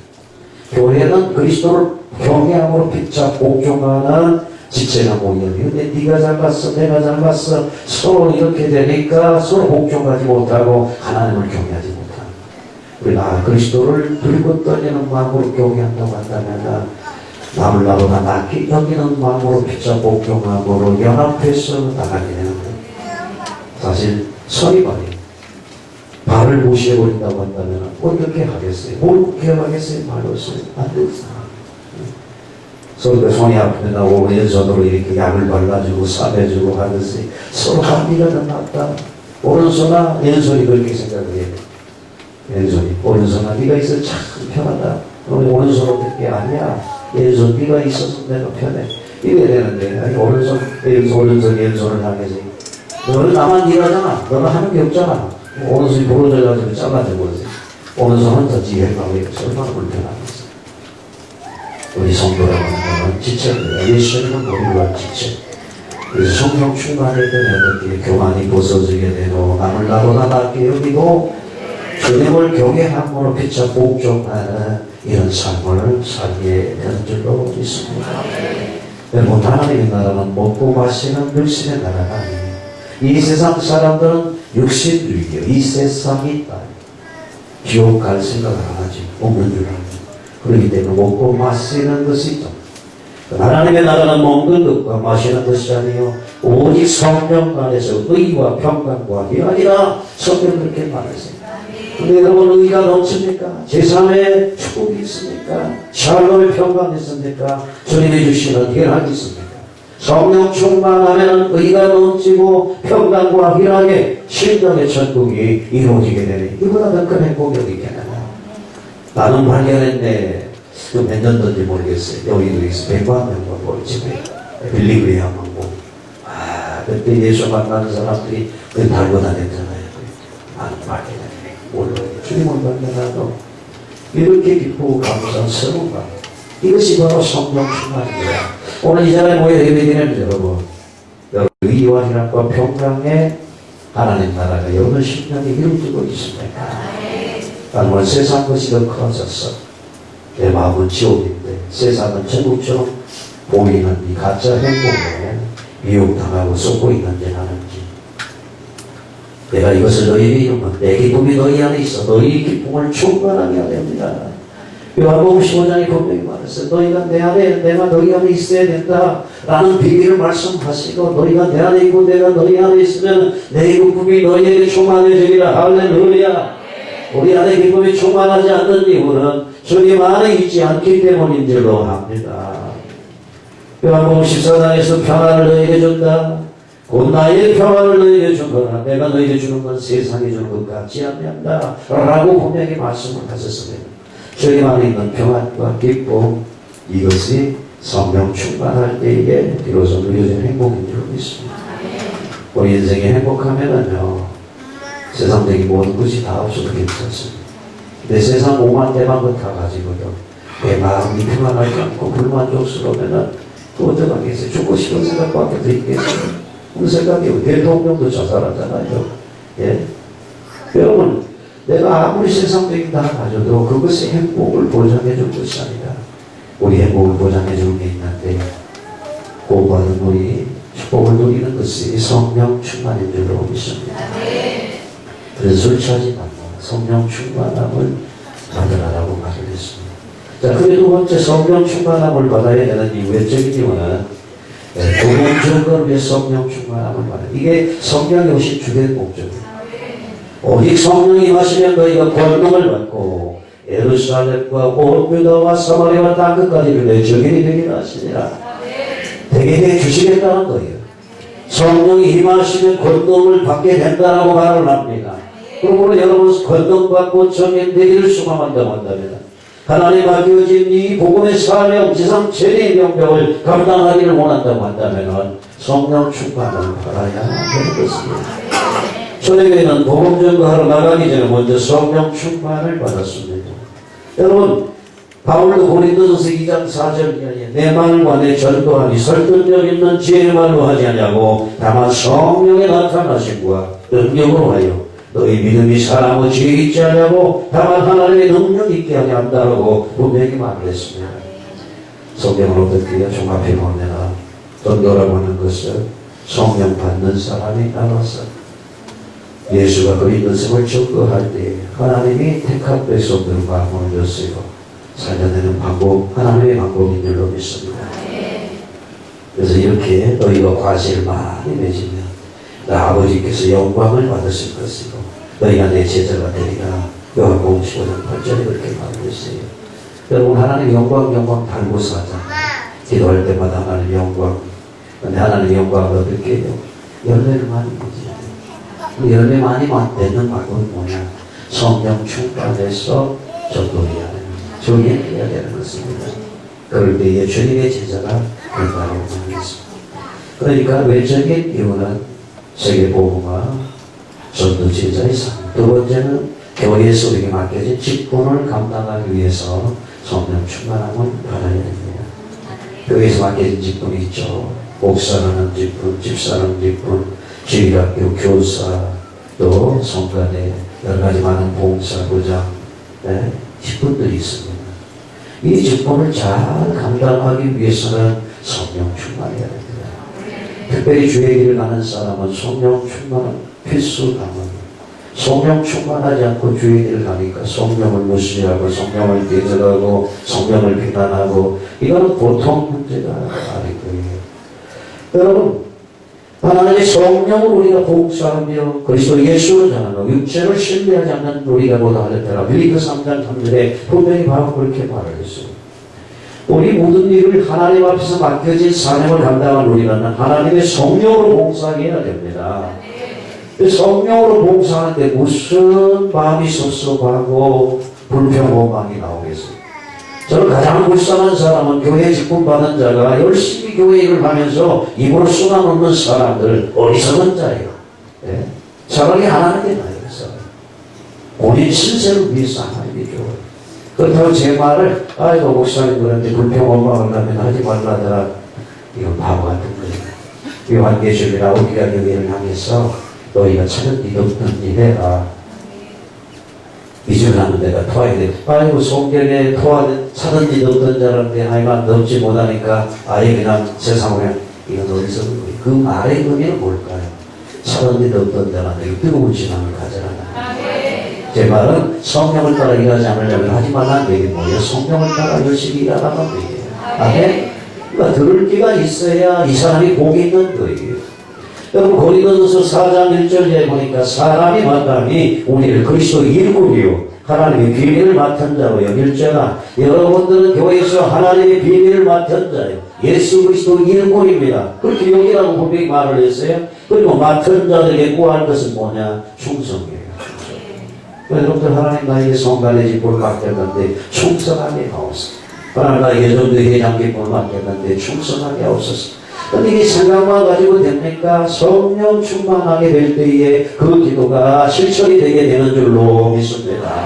교회는 그리스도를 경외함으로 피차 복종하는 지체가 모여요. 근데 네가 잘 봤어, 내가 잘 봤어. 서로 이렇게 되니까 서로 복종하지 못하고 하나님을 경외하지 못하는. 우리가 그리스도를 들고 떨리는 마음으로 경외한다고 한다면 남을 나보다 낫게 여기는 마음으로 피차 복종함으로 연합해서 나가게 되는 거예요. 사실 선이 말이에요. 발을 무시해버린다고 한다면 어떻게 하겠어요? 뭘 기억하겠어요? 말 없어요. 안 되겠어요. 서로 손이 아프다고 왼손으로 이렇게 약을 발라주고 싸매주고 하듯이 서로 한비가 더 낫다. 오른손아 왼손이 그렇게 생각을 해요. 왼손이 오른손아 네가 있어서 참 편하다. 오른손 어떻게 아니야? 왼손 네가 있어서 내가 편해. 이래야 되는데 오른손 왼손을 향해서 너는 나만 일하잖아. 너는 하는 게 없잖아. 오른손이 부러져가지고 잘라져 버리지. 오른손은 더 지혜가 왜 얼마나 불편하겠어. 우리 성도라고 하는 것은 지체입니다. 예수님은 우리와 지체. 그래서 성령 충만에 되면 교만이 벗어지게 되고 남을 나보다 낫게 여기고 주님을 경외함으로 피차 복종하는 이런 삶을 살게 되는 줄로 믿습니다. 여러분 하나님의 나라는 먹고 마시는 육신의 나라가 아니에요. 이 세상 사람들은 육신주의예요. 이 세상이 있다. 지옥 갈 생각을 안 하지. 없는 줄 알고. 그렇기 때문에 먹고 마시는 것이 있죠. 하나님의 나라는 먹는 것과 마시는 것이 아니요 오직 성령 안에서 의와 평강과 희락이라 성경 그렇게 말했어요. 근데 여러분 의가 넘칩니까? 제3의 축복이 있습니까? 샬롬의 평강이 있습니까? 주님이 주시는 희락이 있습니까? 성령 충만하면 의가 넘치고 평강과 희락의 신령의 천국이 이루어지게 되니 이보다 더 큰 행복이 어디 있겠나. 나는 발견했네. 몇 년도인지 모르겠어요. 여기도 있어. 100만 명과 집에 빌리그레이엄 하고 그때 예수 만나는 사람들이 그 달고 다녔잖아요. 나는 발견했네. 몰라요. 주님을 만나도 이렇게 기쁘고 감사스러운 것. 이것이 바로 성령 충만입니다. 오늘 이 자리에 모여 예배드리는 여러분, 의와 희락과 평강에 하나님 나라가 여러 심령에 이루어지고 있습니다. 나는 세상 것이 더 커졌어. 내 마음은 지옥인데 세상은 천국처럼 보이는 이 가짜 행복에 미혹당하고 쏟고 있는지 하는지, 내가 이것을 너희에게 이루면 내 기쁨이 너희 안에 있어 너희 기쁨을 충만하게 해야 됩니다. 요한복음 15장에 분명히 말했어요. 너희가 내 안에, 내가 너희 안에 있어야 된다 라는 비밀을 말씀하시고, 너희가 내 안에 있고 내가 너희 안에 있으면 내 기쁨이 너희에게 충만해지리라. 할렐루야. 우리 안에 기쁨이 충만하지 않는 이유는 주님 안에 있지 않기 때문인 줄로 합니다. 요한복음 14장에서 평안을 너희에게 준다. 곧 나의 평안을 너희에게 주거라. 내가 너희에게 주는 건 세상에 주는 것 같지 않는다 라고 분명히 말씀을 하셨습니다. 주님 안에 있는 평안과 기쁨, 이것이 성령 충만할 때에 비로소 누려진 행복인 줄 믿습니다. 우리 인생이 행복하면은요, 세상적인 모든 것이 다 없어도 괜찮습니다. 내 세상 오만 대만 것 다 가지고도 내 마음이 평안하지 않고 불만족스러우면은 또 어떡하겠어요? 죽고 싶은 생각밖에 더 있겠어요? 무슨 생각이에요? 대통령도 자살하잖아요. 예? 여러분, 내가 아무리 세상적인 다 가져도 그것이 행복을 보장해 줄 것이 아니라 우리 행복을 보장해 주는 게 있는데, 구원받은 우리 축복을 누리는 것이 성령 충만인 줄로 믿습니다. 그래서 술 취하지 말고 성령 충만함을 받으라라고 말을 했습니다. 자, 그 두 번째, 성령 충만함을 받아야 되는 이 외적인 이유는 복음 증거를 위해 성령 충만함을 받아요. 이게 성령이 오신 주된 목적이에요. 오직 성령이 임하시면 너희가 권능을 받고 예루살렘과 온 유다와 사마리아와 땅 끝까지 내 증인이 되기를 하시니라. 되게 해 주시겠다는 거예요. 성령이 임하시면 권능을 받게 된다라고 말을 합니다. 그러므로 여러분, 권능 받고 증인 되기를 소망한다면 하나님 맡겨진 이 복음의 사명, 지상 최대의 명령을 감당하기를 원한다고 한다면 성령 충만을 받아야 되는 것입니다. 초대교회는 복음 전도하러 나가기 전에 먼저 성령 충만을 받았습니다. 여러분, 바울도 고린도전서 2장 4절에 내 말과 내 전도함이 설득력 있는 지혜의 말로 하지 않냐고, 다만 성령의 나타나심과 능력으로 하여 너희 믿음이 사람의 지혜 있지 않냐고, 다만 하나님의 능력 있게 하게 한다라고 분명히 말을 했습니다. 성경을 어떻게 종합해 보면 전도라고 하는 것은 성령 받는 사람이 나와서 예수가 그리 인생을 증거할 때 하나님이 택한 백성들을 마음을 열시고 살려내는 방법, 하나님의 방법인 줄로 믿습니다. 그래서 이렇게 너희가 과실을 많이 맺으면 나 아버지께서 영광을 받으실 것이고 너희가 내 제자가 되리라. 요한복음 15장 8절에 그렇게 말했어요. 여러분, 하나님 영광 달고 사자. 기도할 때마다 하나님 영광. 근데 하나님 영광을 어떻게 해요? 열매를 많이 맺어야 돼요. 열매 많이 맺는 말고는 뭐냐? 성령 충만해서 전도해야 되는, 조리해야 되는 것입니다. 그럴 때에 주님의 제자가 된다고 말했습니다. 그러니까 외적인 이유는 세계복음화, 전도 제자의 삶. 두 번째는 교회에서 우리에게 맡겨진 직분을 감당하기 위해서 성령 충만함을 받아야 됩니다. 교회에서 맡겨진 직분이 있죠. 목사라는 직분, 집사라는 직분, 주일학교 교사, 또 성가대, 여러 가지 많은 봉사, 부장, 직분들이 있습니다. 이 직분을 잘 감당하기 위해서는 성령 충만해야 됩니다. 특별히 주의 길을 가는 사람은 성령 충만은 필수 당합니다. 성령 충만하지 않고 주의 길을 가니까 성령을 무시하고 성령을 대적하고 성령을 비난하고, 이거는 보통 문제가 아닐 거예요. 여러분, 하나님의 성령을 우리가 봉사하며 그리스도 예수를 전하고 육체를 신뢰하지 않는 우리가 보다 하였더라. 빌립보 3장 3절에 분명히 바로 그렇게 말을 했어요. 우리 모든 일을 하나님 앞에서 맡겨진 사명을 감당한 우리는 하나님의 성령으로 봉사해야 됩니다. 성령으로 봉사하는데 무슨 마음이 섭섭하고 불평원망이 나오겠어요? 저는 가장 불쌍한 사람은 교회 직분 받은 자가 열심히 교회 일을 하면서 입으로 수만 없는 사람들, 어리석은 자예요. 예? 차라리 안 하는 게 나아요. 본인 신세를 위해서 하나님이 좋아요. 그렇다고 제 말을, 아이고 목사님 그런데 불평원망을 하면 하지 말라더라, 이건 바보 같은 거예요. 요한계시록이나 우리가 여기를 향해서 너희가 찾은 일 없던 일해라. 이주하는 데가 토하게 돼. 아이고, 성경에 찾은 일 없던 자라는데 하나님만 넘지 못하니까 아예 그냥 세상으로 이건 어디서 온 거예요? 그 말의 의미는 뭘까요? 찾은 일 없던 자라는데 뜨거운 신앙을 가져라. 제 말은 성령을 따라 일하지 않으려면 하지 말라는 얘기 뭐예요? 성령을 따라 열심히 일하라는 얘기예요. 아멘? 그러니까 들을 기가 있어야 이 사람이 복이 있는 거예요. 여러분 고린도전서 4장 1절에 보니까 사람이 마땅히 우리를 그리스도 일꾼이요 하나님의 비밀을 맡은 자로 여길지어다. 여러분들은 교회에서 하나님의 비밀을 맡은 자예요. 예수 그리스도 일꾼입니다. 그렇게 여기라고 분명히 말을 했어요. 그리고 맡은 자들에게 구할 것은 뭐냐? 충성이에요. 여러분들 하나님 나에게 성갈래 기쁨을 맡겼는데 충성하게 하옵소서. 하나님 나에게 전도의 회장 기쁨을 맡겼는데 충성하게 하옵소서. 근데 이게 생각만 가지고 됩니까? 성령 충만하게 될 때에 그 기도가 실천이 되게 되는 줄로 믿습니다.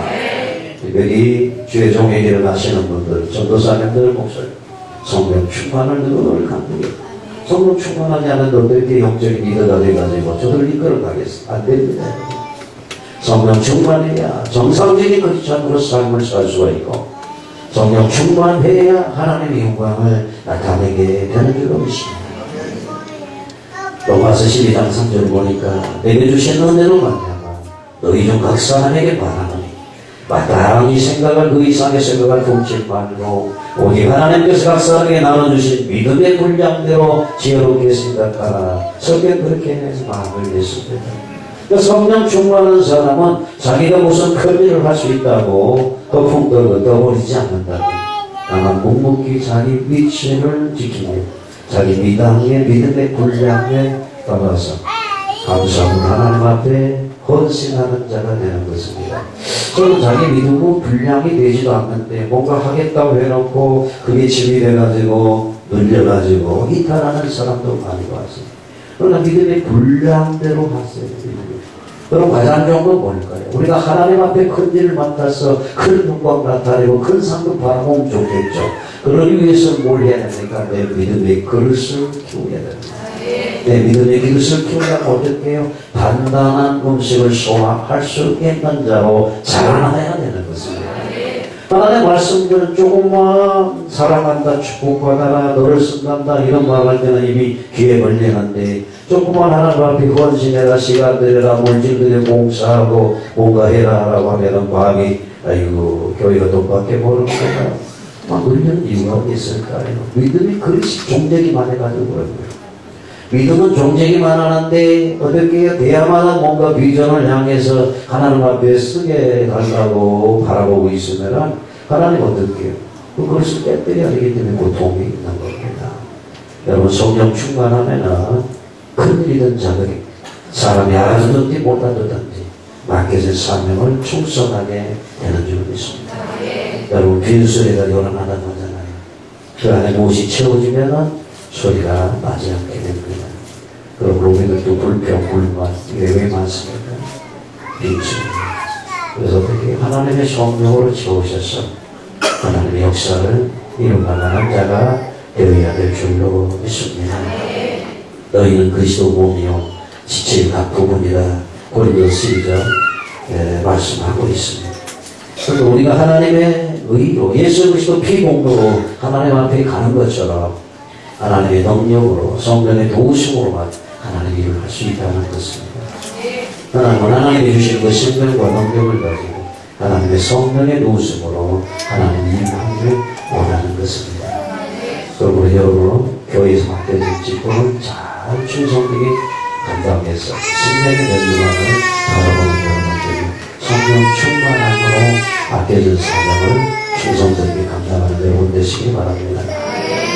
특별히 주의 종의 일을 하시는 분들, 전도사님들, 목사님, 성령 충만을 늘 간구해요. 성령 충만하지 않은 너들에게 영적인 리더가 돼가지고 저들을 이끌어가겠어. 안 됩니다. 성령 충만해야 정상적인 크리스찬으로 삶을 살 수가 있고 성령 충만해야 하나님의 영광을 나타내게 되는 줄로 믿습니다. 로마서 12장 3절을 보니까 내게 주신 은혜로 말미암아 너희 중 각 사람에게 바라노니 마땅히 생각할 그 이상의 생각을 품지 말고 오직 하나님께서 각 사람에게 나눠주신 믿음의 분량대로 지혜롭게 생각하라. 성경 그렇게 해서 마음을 냈습니다. 성령 충만한 사람은 자기가 무슨 큰 일을 할 수 있다고 허풍도 떠버리지 않는다고 다만 묵묵히 자기 위치를 지키며 자기 믿음의 분량에 따라서 감사함을 하나님 앞에 헌신하는 자가 되는 것입니다. 저는 자기 믿음은 분량이 되지도 않는데 뭔가 하겠다고 해놓고 그게 짐이 돼가지고 늘려가지고 이탈하는 사람도 많이 봤습니다. 그러나 믿음의 분량대로 하세요. 그럼 가장 좋은 건 뭘까요? 우리가 하나님 앞에 큰 일을 맡아서 큰 영광 나타내고 큰 상도 바라보면 좋겠죠. 그러기 위해서 뭘 해야 됩니까? 내 믿음의 그릇을 키워야 됩니다. 내 믿음의 그릇을 키우려면 어떻게 해요? 단단한 음식을 소화할 수 있는 자로 자라나야 되는 것입니다. 하나님의 말씀들은 조금만 사랑한다, 축복받아라, 너를 쓴단다 이런 말할 때는 이미 귀에 걸리는데 조금만 하나님 앞에 헌신해라, 시간 들여라, 물질 들여 봉사하고 뭔가 해라 라고 하면은 마음이 아이고 교회가 돈밖에 모르는 거다 막 울리는 이유가 어디 있을까요? 믿음이 그릇이 종되기만 해가지고 그런 거예요. 믿음은 종되기만 하는데 어떻게 해요? 대야마다 뭔가 비전을 향해서 하나님 앞에 쓰게 달라고 바라보고 있으면 하나님 어떻게 해요? 그 그릇을 빼뜨려야 되기 때문에 고통이 있는 겁니다. 여러분 성령 충만하면은 큰일이든 작은 사람이 알아듣든지 못알아듣든지 맡겨진 사명을 충성하게 되는 줄 믿습니다. 여러분 빈수레가 요란하다고 하잖아요. 그 안에 무엇이 채워지면은 소리가 나지 않게 됩니다. 그럼 로미들도 불평, 불만 이게 왜 많습니까? 빈수. 그래서 어떻게 하나님의 성령으로 채우셔서 하나님의 역사를 이루어가는 자가 되어야 될 줄로 믿습니다. 너희는 그리스도 몸이요 지체의 각 부분이라 고린도서 12장 말씀하고 있습니다. 그래서 우리가 하나님의 의로 예수 그리스도 피공로로 하나님 앞에 가는 것처럼 하나님의 능력으로 성령의 도우심으로만 하나님의 일을 할 수 있다는 것입니다. 하나님은 하나님이 주신 그 생명과 능력을 가지고 하나님의 성령의 도우심으로 하나님의 일을 하기를 원하는 것입니다. 그리고 우리 여러분 교회에서 맡겨진 직분을 잘 충성되게 감당해서 생명의 면류관을 바라보는 여러분들이 성령 충만함으로 맡겨진 사명을 충성되게 감당하는 여러분 되시기 바랍니다.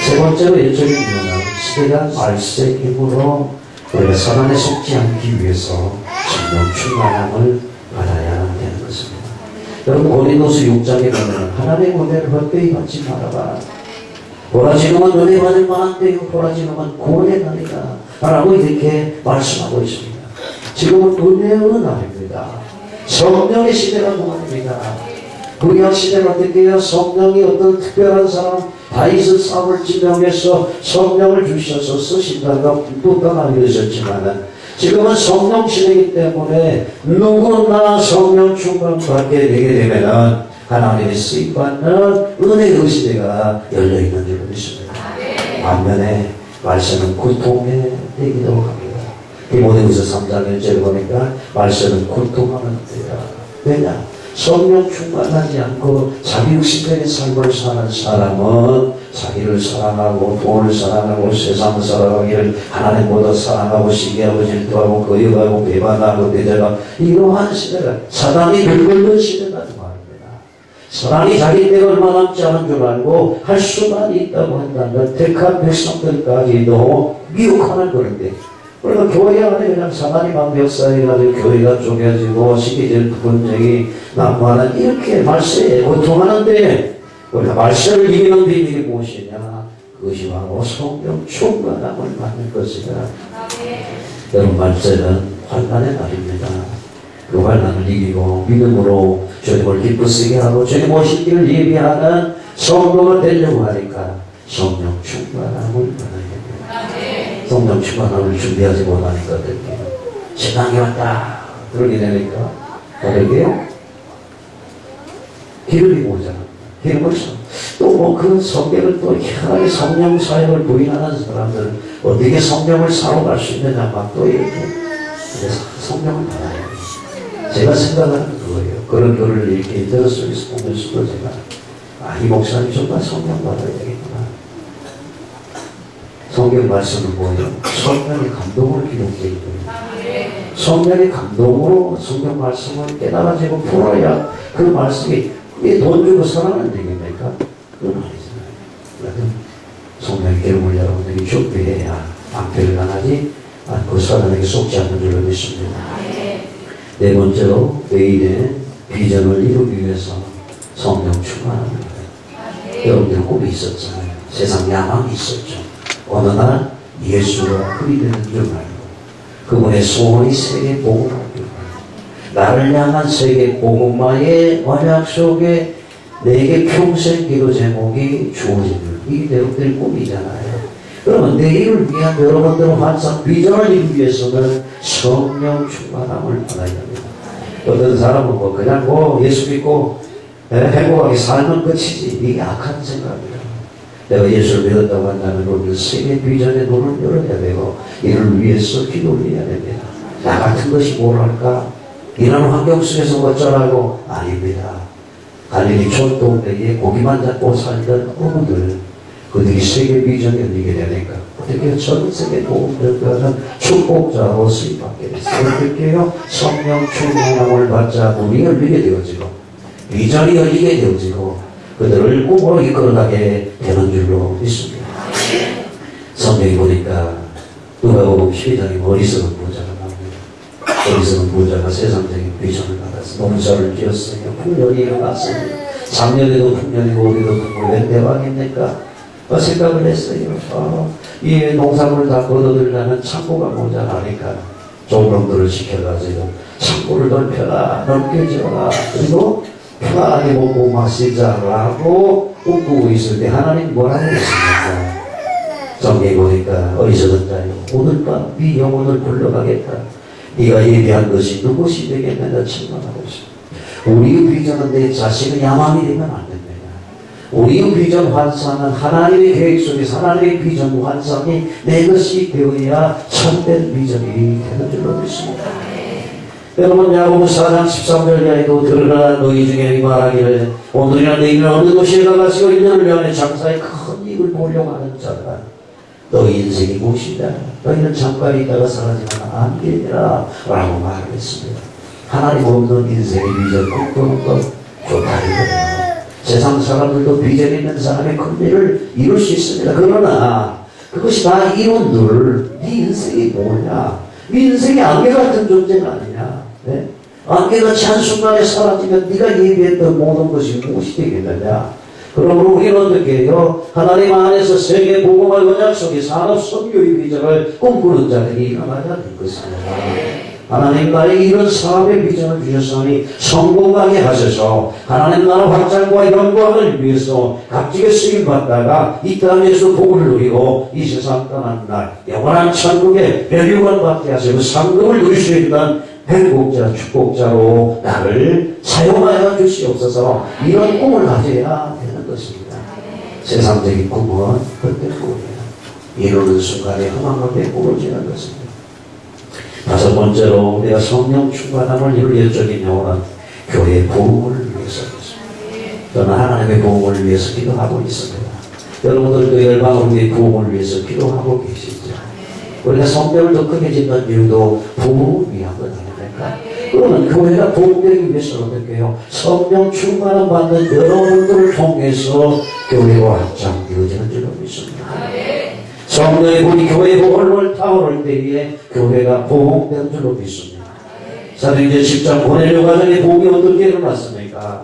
세 번째로 일적인 면은 시대가 말세임으로 우리가 사단에 속지 않기 위해서 성령 충만함을 받아야 되는 것입니다. 여러분 고린도서 6장에 보면 하나님의 은혜를 헛되이 받지 말아라. 보라지금은 은혜 받을 만한데요. 보라지금은 구원의 날이다 라고 이렇게 말씀하고 있습니다. 지금은 은혜의 날입니다. 성령의 시대가 구원입니다. 구약 시대는 어떻게 해요? 성령이 어떤 특별한 사람, 다윗의 사울 지명해서 성령을 주셔서 쓰신다가 또 떠나려졌지만은 지금은 성령 시대이기 때문에 누구나 성령 충만 받게 되게 되면은 하나님의 쓰임받는 은혜의 시대가 열려있는 줄 믿습니다. 반면에 말씀은 고통의 때이기도 합니다. 디모데후서 3장 1절을 보니까 말씀은 고통하는 때다. 왜냐? 성령 충만하지 않고 자기 육신적인 삶을 사는 사람은 자기를 사랑하고 돈을 사랑하고 세상을 사랑하기를 하나님보다 사랑하고 시기하고 질투하고 거역하고 배반하고 대적하고 이러한 시대가 사단이 들끓는 시대라는 말입니다. 사단이 자기 때가 얼마 남지 않은 줄 알고 할 수만 있다고 한다면 택한 백성들까지도 미혹하는 그런데 그러니까 교회 안에 그냥 사단이 막 역사해가지고 교회가 쪼개지고 시기질 분쟁이 난무하는 이렇게 말세에 고통하는데 우리가 말세를 이기는 비밀이 무엇이냐? 그것이 바로 성령 충만함을 받는 것이다. 여러분 말세는 환난의 날입니다. 그 환난을 이기고 믿음으로 주님을 기쁘시게 하고 주님 오실 길을 예비하는 성도가 되려고 하니까 성령 충만함을 받아야 됩니다. 성령 충만함을 준비하지 못하니까 어떻게 신앙이 왔다 그러게 되니까 어떻게 기름이 모자랍니다. 기름을 또 뭐 그 성경을 또 희한하게 성령 사역을 부인하는 사람들은 어떻게 성령을 사로갈 수 있느냐 막 또 이렇게 성령을 받아야 돼요. 제가 생각하는 그거예요. 그런 거를 이렇게 인터넷 속에서 보면서도 제가 이 목사님 정말 성령 받아야 되겠구나. 성경 말씀은 뭐예요? 성령의 감동을 기록되어 있거든요. 성령의 감동으로 성경 말씀을 깨달아지고 풀어야 그 말씀이 그게 돈 주고 사랑하는 얘기입니까? 그건 아니잖아요. 그래서 성령의 기름을 여러분들이 준비해야 방패를 당하지 않고 사단에게 속지 않는 줄로 믿습니다. 네 번째로 매일의 비전을 이루기 위해서 성령 충만합니다. 여러분들 꿈이 있었잖아요. 세상 야망이 있었죠. 어느 날 예수가 흠이 되는 줄 알고 그분의 소원이 세계 복음화를 나를 향한 세계 복음화의 언약 속에 내게 평생 기도 제목이 주어지는 이게 여러분들의 꿈이잖아요. 그러면 내일을 위한 여러분들의 환상 비전을 이루기 위해서는 성령 충만함을 받아야 합니다. 어떤 사람은 뭐 그냥 뭐 예수 믿고 행복하게 살면 끝이지 이게 악한 생각이에요. 내가 예수를 믿었다고 한다면 우리는 세계 비전의 눈을 열어야 되고 이를 위해서 기도를 해야 됩니다. 나 같은 것이 뭘 할까? 이런 환경 속에서 어쩌라고? 아닙니다. 갈릴리 촌동네에 고기만 잡고 살던 어부들 그들이 세계 비전에 열리게 되니까 어떻게 전 세계 도움들과는 축복자로 수입받게 됐어요. 어떻게 해요? 성령 충만함을 받자 문이 열리게 되어지고 비전이 열리게 되어지고 그들을 꿈으로 이끌어가게 되는 줄로 믿습니다. 성경에 보니까 누가복음 12장에 어리석은 부자가 나옵니다. 어리석은 부자가 세상적인 비전을 받아서 농사를 지었어요. 풍년이 일어났어요. 작년에도 풍년이고 올해도 풍년 웬 대박입니까? 생각을 했어요. 이 농산물을 다 걷어들려면 창고가 모자라니까 조금들을 시켜가지고 창고를 넓혀라, 넓게 지어라. 그리고 편안하게 먹고 마시자라고 꿈꾸고 있을 때 하나님 뭐라고 했습니까? 성경에 보니까 어리석은 자요 오늘 밤 네 영혼을 불러가겠다. 네가 예비한 것이 누구시 되겠느냐 책망하고 있습니다. 우리의 비전은 내 자신의 야망이 되면 안 됩니다. 우리의 비전 환상은 하나님의 계획 속에서 하나님의 비전 환상이 내 것이 되어야 참된 비전이 되는 줄로 믿습니다. 여러분 야고보서 4장 13절 이하에도 들으라 너희 중에 말하기를 오늘이나 내일이나 어느 곳에 가가지고 1년을 위하여 장사에 큰 이익을 보려고 하는 자들아 너희 인생이 무엇이냐 너희는 잠깐 있다가 사라지면 안되니라 라고 말을 했습니다. 하나님 없는 인생의 비전 꿈꾸는 것 좋다 이거예요. 세상 사람들도 비전 있는 사람의 큰 일을 이룰 수 있습니다. 그러나 그것이 다 이룬들 네 인생이 뭐냐 네 인생이 안개 같은 존재가 아니냐. 네? 안개같이 한순간에 사라지면 네가 예비했던 모든 것이 무엇이 되겠느냐. 그러므로 우리는 어떻게 해요? 하나님 안에서 세계 복음의 언약 속에 산업 선교의 비전을 꿈꾸는 자들이 일어나야 될 것입니다. 하나님 나에게 이런 사업의 비전을 주셨으니 성공하게 하셔서 하나님 나라 확장과 영광을 위해서 값지게 쓰임받다가 이 땅에서 복을 누리고 이 세상 떠난 날 영원한 천국에 멸류관 받게 하시고 상급을 누릴 수 있는 행복자, 축복자로 나를 사용하여 주시옵소서. 이런 꿈을 가져야 되는 것입니다. 세상적인 꿈은 그때 꿈이에요. 이루는 순간에 허망하게 꾸러지는 것입니다. 다섯 번째로 우리가 성령 충만함을 이룰 예적인 영혼은 교회의 부흥을 위해서입니다. 저는 하나님의 부흥을 위해서 기도하고 있습니다. 여러분들도 열방을 위해 부흥을 위해서 기도하고 계시죠. 우리가 성경을 더 크게 짓는 이유도 부흥을 위한 것 아닙니까? 그러면 교회가 부흥되기 위해서 어떻게 해요? 성령 충만함 받는 여러분들을 통해서 교회가 확장되어지는 줄로 믿습니다. 성령의 불이 교회에 훨훨 타오를 때에 교회가 부흥된 줄로 믿습니다. 사도행전 10장 고넬료 가정의 부흥이 어떻게 일어났습니까?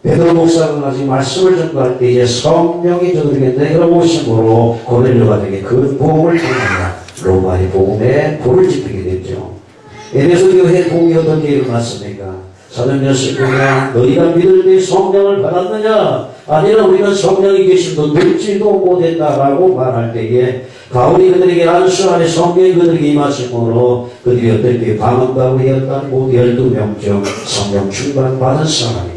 베드로 목사가 가지고 말씀을 전가할 때에 성령이 저들에게 내려오심으로 고넬료 가정에 그 부흥을 통하여 로마의 복음에 불을 지피게 됐죠. 에베소 교회의 부흥이 어떻게 일어났습니까? 사도행전 19장 너희가 믿을 때 성령을 받았느냐? 아니라 우리는 성령이 계심도 듣지도 못했다라고 말할 때에 바울이 그들에게 안수 안에 성령이 그들에게 임하심으로 그들이 어떻게 방언과 의였던 모두 12명 중 성령 충만 받은 사람이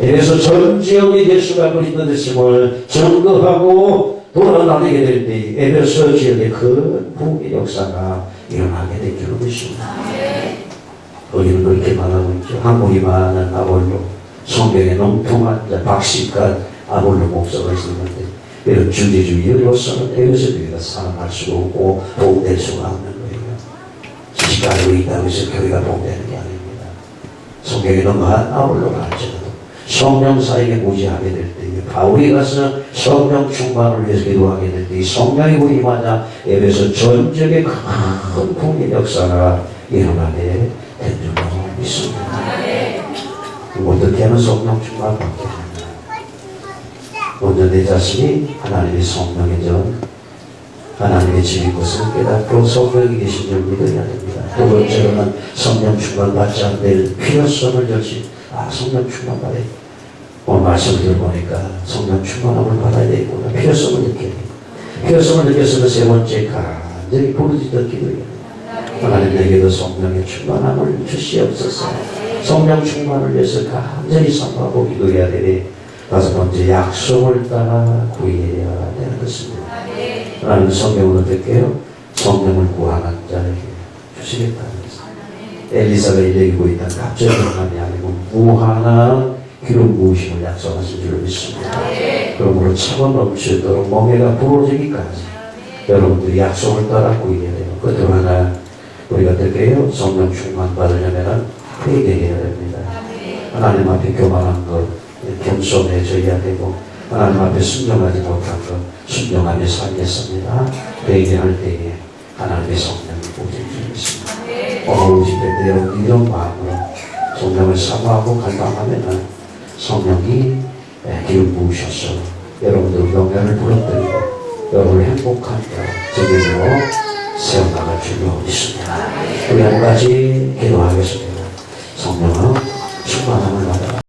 에베소 전 지역의 예수가 그리스도 되심을 증거하고 돌아다니게 될 때 에베소 지역의 큰 부흥의 역사가 일어나게 된 줄로 믿습니다. 우리는 그렇게 말하고 있죠. 한국이 많은 아볼로 성경에 농통한 박식간 아볼로 목사가 있었는데 이런 주제주의로서는 에베소 교회가 살아날 수가 없고 복될 수가 없는 거예요. 지식 가지고 있다고 해서 교회가 복되는 게 아닙니다. 성경에 넘어간 아볼로가 할지라도 성령사에게 무지하게 될 때 바울이 가서 성령 충만을 위해서 기도하게 될 때 성령이 우리 임하자 에베소 전적의 큰 부흥의 역사가 일어나게 된 줄로 믿습니다. 어떻게 하면 성령 충만을 받게 됩니다. 먼저 내 자신이 하나님의 성령의 전 하나님의 집인 것을 깨닫고 성령이 계신 줄 믿어야 됩니다. 두 번째로는 성령 충만 받지 않을 필요성을 여시 성령 충만 받아야 돼. 오늘 말씀을 들어보니까 성령 충만함을 받아야 되겠구나. 필요성을 느껴야 돼. 필요성을 느껴서 세 번째 간절히 부르짖던 기도예요. 하나님 내게도 성령의 충만함을 주시옵소서. 성령 충만을 위해서 간절히 선포하고 기도해야 되니 다섯 번째 약속을 따라 구해야 되는 것입니다. 하나님 성경은 어떻게 해요? 성령을 구하는 자에게 주시겠다는 것입니다. 엘리사가 이기고 있던 갑자기 일어남이 아니고 무한한 기름 부으심을 약속하신 줄 믿습니다. 그러므로 차고 넘치도록 멍에가 부러지기까지 여러분들이 약속을 따라 구해야 돼요. 그것도 하나 우리가 어떻게 해요? 성령 충만 받으려면 회개해야 됩니다. 하나님 앞에 교만한 것 겸손해져야 되고 하나님 앞에 순종하지 못한 것 순종하며 살겠습니다. 회개할 때에 하나님의 성령이 오실 줄 믿습니다. 오늘 집회 때 여러분 이런 마음으로 성령을 사모하고 갈망하면 성령이 기름 부으셔서 여러분들 영향을 부러뜨리고 여러분을 행복한 저기로 세워나갈 줄로 믿습니다. 우리 한 가지 기도하겠습니다. 성령은 충만함을 받아